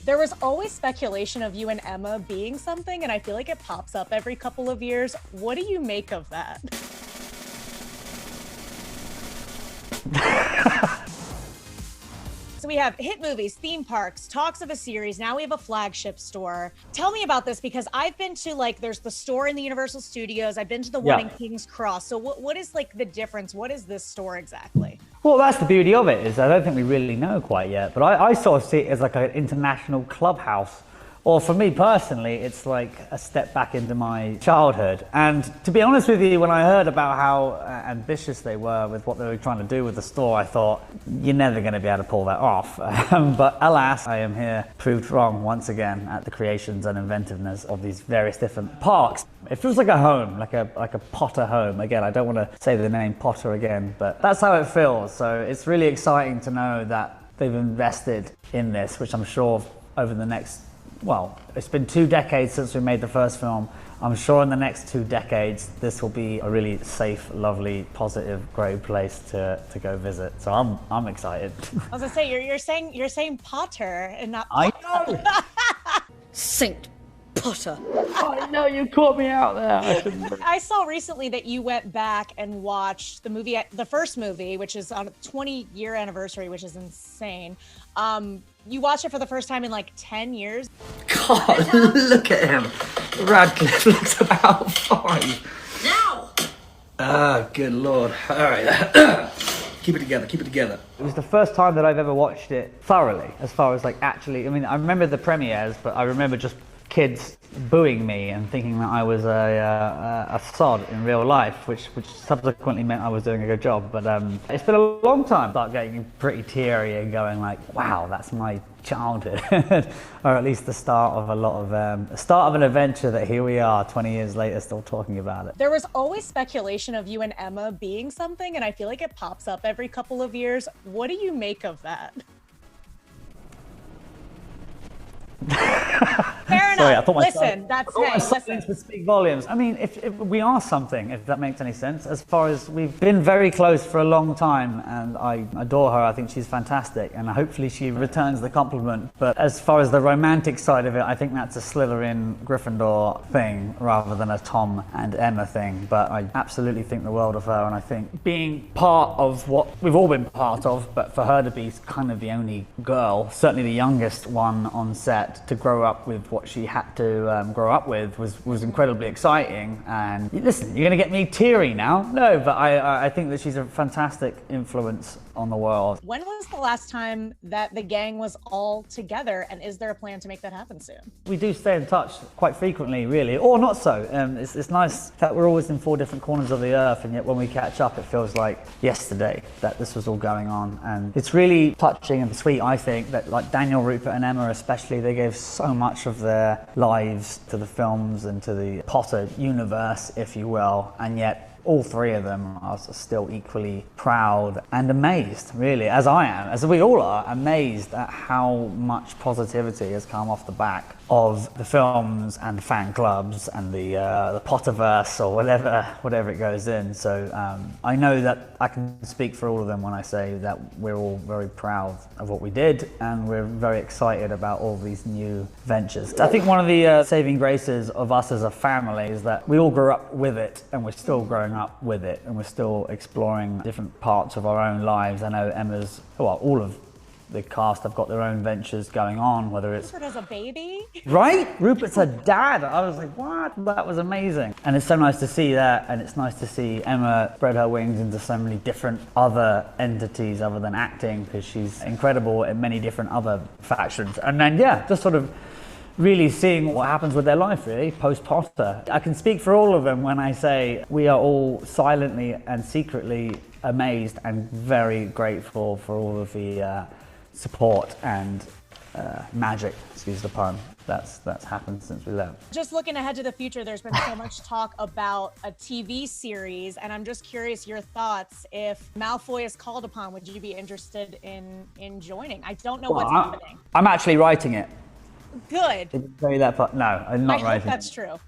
There was always speculation of you and Emma being something, and I feel like it pops up every couple of years. What do you make of that? So we have hit movies, theme parks, talks of a series. Now we have a flagship store. Tell me about this, because I've been to, like, there's the store in the Universal Studios. I've been to the one in King's Cross. So what is like the difference? What is this store exactly? Well, that's the beauty of it, is I don't think we really know quite yet. But I sort of see it as like an international clubhouse. Or for me personally, it's like a step back into my childhood. And to be honest with you, when I heard about how ambitious they were with what they were trying to do with the store, I thought, you're never going to be able to pull that off. But alas, I am here proved wrong once again at the creations and inventiveness of these various different parks. It feels like a home, like a Potter home. Again, I don't want to say the name Potter again, but that's how it feels. So it's really exciting to know that they've invested in this, which I'm sure over the next, well, it's been 2 decades since we made the first film. I'm sure in the next 2 decades, this will be a really safe, lovely, positive, great place to go visit. So I'm excited. I was gonna say, you're saying Potter and not I Potter. know. Saint Potter. I know, you caught me out there. I saw recently that you went back and watched the movie, the first movie, which is on a 20-year anniversary, which is insane. You watched it for the first time in like 10 years. God, look at him. Radcliffe looks about 5. Now! Ah, good Lord. All right. Keep it together, keep it together. It was the first time that I've ever watched it thoroughly, as far as like actually, I mean, I remember the premieres, but I remember just kids booing me and thinking that I was a sod in real life, which subsequently meant I was doing a good job. But it's been a long time. Start getting pretty teary and going like, wow, that's my childhood, or at least the start of a lot of start of an adventure that here we are 20 years later still talking about it. There was always speculation of you and Emma being something, and I feel like it pops up every couple of years. What do you make of that? Fair enough. Sorry, I thought Listen, that's hey, silence would speak volumes. I mean, if we are something, if that makes any sense, as far as we've been very close for a long time, and I adore her. I think she's fantastic, and hopefully she returns the compliment. But as far as the romantic side of it, I think that's a Slytherin Gryffindor thing rather than a Tom and Emma thing. But I absolutely think the world of her, and I think being part of what we've all been part of, but for her to be kind of the only girl, certainly the youngest one on set, to grow up with what she had to grow up with was incredibly exciting. And listen, you're going to get me teary now. No, but I think that she's a fantastic influence on the world. When was the last time that the gang was all together, and is there a plan to make that happen soon? We do stay in touch quite frequently, really, or not so. It's nice that we're always in 4 different corners of the earth, and yet when we catch up, it feels like yesterday that this was all going on. And it's really touching and sweet, I think, that like Daniel, Rupert and Emma especially, they gave so much of their lives to the films and to the Potter universe, if you will, and yet all 3 of them are still equally proud and amazed, really, as I am, as we all are, amazed at how much positivity has come off the back of the films and fan clubs and the Potterverse, or whatever it goes in. So I know that I can speak for all of them when I say that we're all very proud of what we did, and we're very excited about all these new ventures. I think one of the saving graces of us as a family is that we all grew up with it, and we're still growing up with it, and we're still exploring different parts of our own lives. I know Emma's, well, all of the cast have got their own ventures going on, whether it's... Rupert as a baby? Right? Rupert's a dad. I was like, what? That was amazing. And it's so nice to see that, and it's nice to see Emma spread her wings into so many different other entities other than acting, because she's incredible in many different other factions. And then, yeah, just sort of really seeing what happens with their life, really, post-Potter. I can speak for all of them when I say we are all silently and secretly amazed and very grateful for all of the support and magic, excuse the pun, that's happened since we left. Just looking ahead to the future, there's been so much talk about a TV series, and I'm just curious your thoughts. If Malfoy is called upon, would you be interested in joining? I don't know what's happening. I'm actually writing it. Good. Did you tell you that part? No, I'm not I writing hope that's it. true.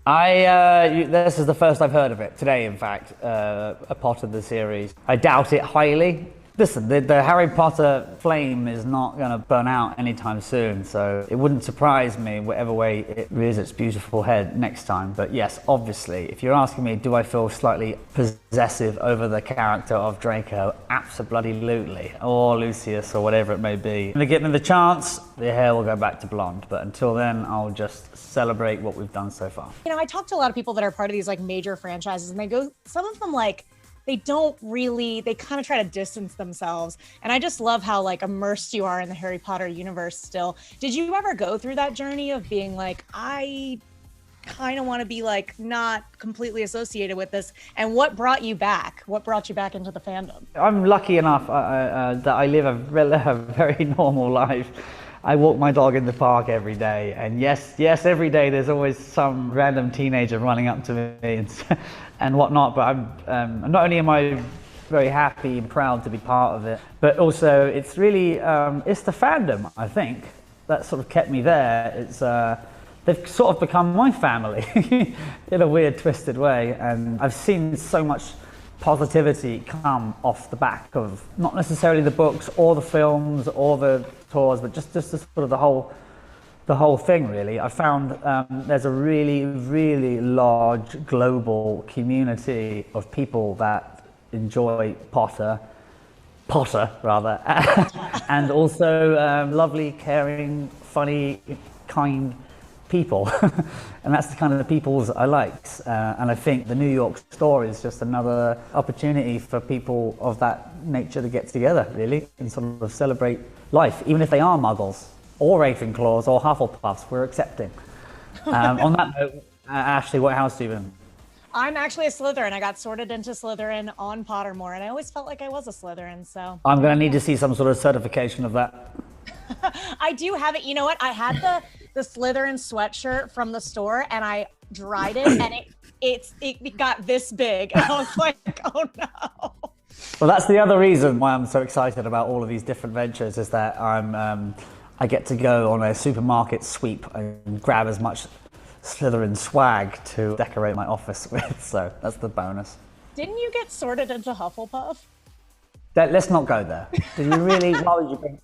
This is the first I've heard of it, today in fact, a part of the series. I doubt it highly, Listen, the Harry Potter flame is not going to burn out anytime soon, so it wouldn't surprise me whatever way it rears its beautiful head next time. But yes, obviously, if you're asking me, do I feel slightly possessive over the character of Draco? Absolutely. Or Lucius, or whatever it may be. When they give me the chance, the hair will go back to blonde. But until then, I'll just celebrate what we've done so far. You know, I talk to a lot of people that are part of these like major franchises, and they go, some of them like, they kind of try to distance themselves. And I just love how like immersed you are in the Harry Potter universe still. Did you ever go through that journey of being like, I kind of want to be like not completely associated with this? And what brought you back? What brought you back into the fandom? I'm lucky enough that I live a very normal life. I walk my dog in the park every day, and yes, every day there's always some random teenager running up to me and whatnot. But I'm not only am I very happy and proud to be part of it, but also it's really it's the fandom, I think, that sort of kept me there. It's they've sort of become my family in a weird, twisted way, and I've seen so much positivity come off the back of not necessarily the books or the films or the tours, but just the sort of the whole thing, really. I found there's a really, really large global community of people that enjoy Potter rather, and also lovely, caring, funny, kind people. And that's the kind of the peoples I like. And I think the New York store is just another opportunity for people of that nature to get together, really, and sort of celebrate life, even if they are Muggles or Ravenclaws or Hufflepuffs. We're accepting. On that note, Ashley, what house do you in? I'm actually a Slytherin. I got sorted into Slytherin on Pottermore, and I always felt like I was a Slytherin, so. I'm going to need to see some sort of certification of that. I do have it. You know what? I had the Slytherin sweatshirt from the store, and I dried it, and it got this big, and I was like, oh no. Well, that's the other reason why I'm so excited about all of these different ventures, is that I get to go on a supermarket sweep and grab as much Slytherin swag to decorate my office with, so that's the bonus. Didn't you get sorted into Hufflepuff? Let's not go there. Did you really? Why would you bring...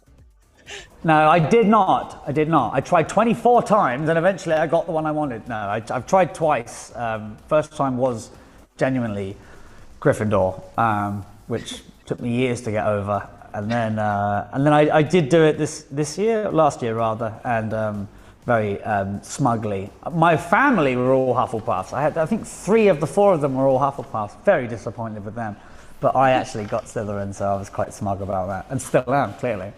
No, I did not. I tried 24 times and eventually I got the one I wanted. No, I've tried twice. First time was genuinely Gryffindor, which took me years to get over. And then I did do it last year rather, and very smugly. My family were all Hufflepuffs. I think 3 of the 4 of them were all Hufflepuffs. Very disappointed with them. But I actually got Slytherin, so I was quite smug about that, and still am, clearly.